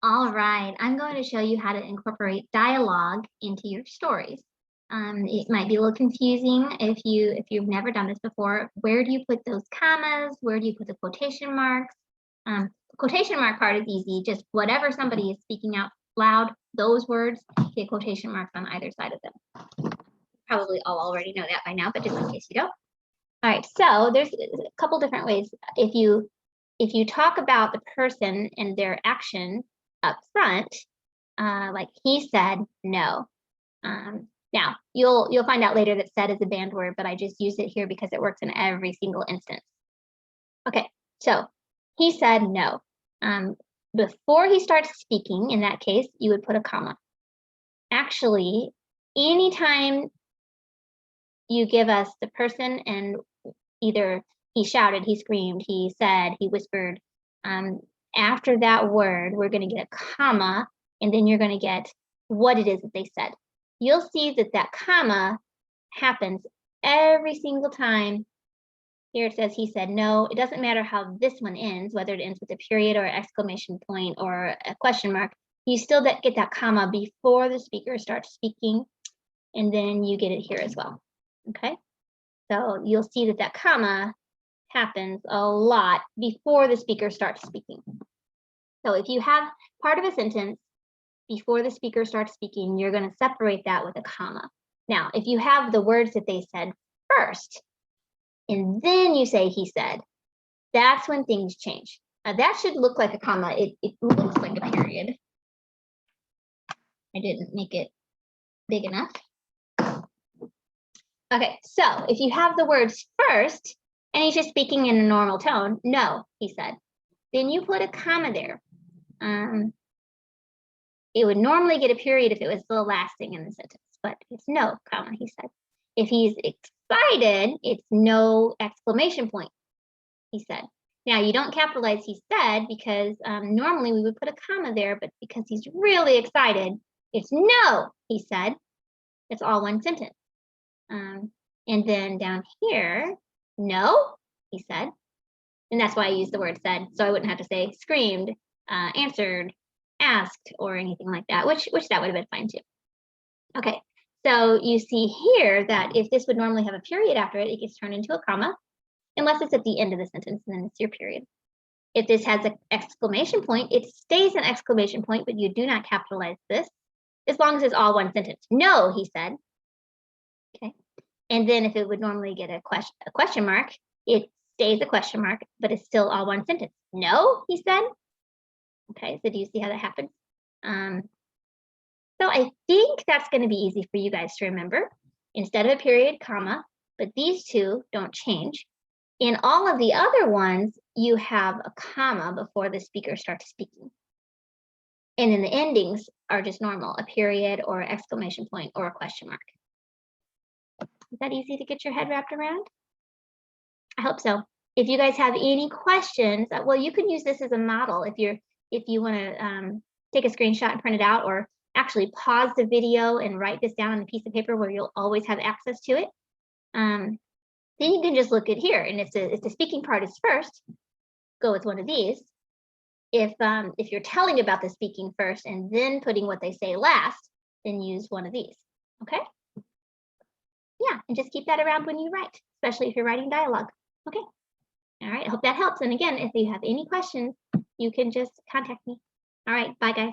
All right, I'm going to show you how to incorporate dialogue into your stories. It might be a little confusing if you've never done this before. Where do you put those commas? Where do you put the quotation marks? The quotation mark part is easy. Just whatever somebody is speaking out loud, those words, get quotation marks on either side of them. Probably all already know that by now, but just in case you don't. All right, so there's a couple different ways. If you talk about the person and their action up front, like he said no. Now you'll find out later that said is a banned word, but I just use it here because it works in every single instance. Okay, so he said no. Before he starts speaking, in that case, you would put a comma. Actually, anytime you give us the person and either he shouted, he screamed, he said, he whispered, after that word, we're going to get a comma, and then you're going to get what it is that they said. You'll see that that comma happens every single time. Here it says he said no. It doesn't matter how this one ends, whether it ends with a period or exclamation point or a question mark. You still get that comma before the speaker starts speaking, and then you get it here as well. Okay, so you'll see that that comma happens a lot before the speaker starts speaking. So if you have part of a sentence before the speaker starts speaking, you're going to separate that with a comma. Now, if you have the words that they said first, and then you say he said, that's when things change. That should look like a comma. It looks like a period. I didn't make it big enough. Okay, so if you have the words first, and he's just speaking in a normal tone, no, he said, then you put a comma there. It would normally get a period if it was the last thing in the sentence, but it's no, comma, he said. If he's excited, it's no exclamation point, he said. Now, you don't capitalize he said because normally we would put a comma there, but because he's really excited, it's no, he said. It's all one sentence. And then down here, no, he said. And that's why I used the word said, so I wouldn't have to say screamed, answered, asked, or anything like that, which that would have been fine too. Okay, so you see here that if this would normally have a period after it, it gets turned into a comma, unless it's at the end of the sentence, and then it's your period. If this has an exclamation point, it stays an exclamation point, but you do not capitalize this, as long as it's all one sentence. No, he said. Okay, and then if it would normally get a question mark, it stays a question mark, but it's still all one sentence. No, he said. Okay, so do you see how that happens? So I think that's going to be easy for you guys to remember. Instead of a period, comma, but these two don't change. In all of the other ones, you have a comma before the speaker starts speaking. And then the endings are just normal, a period or exclamation point or a question mark. Is that easy to get your head wrapped around? I hope so. If you guys have any questions, well, you can use this as a model if you want to take a screenshot and print it out, or actually pause the video and write this down on a piece of paper where you'll always have access to it. Then you can just look at here, and if the speaking part is first, go with one of these. If you're telling about the speaking first and then putting what they say last, then use one of these. Okay? Yeah, and just keep that around when you write, especially if you're writing dialogue. Okay. All right, I hope that helps. And again, if you have any questions, you can just contact me. All right, bye guys.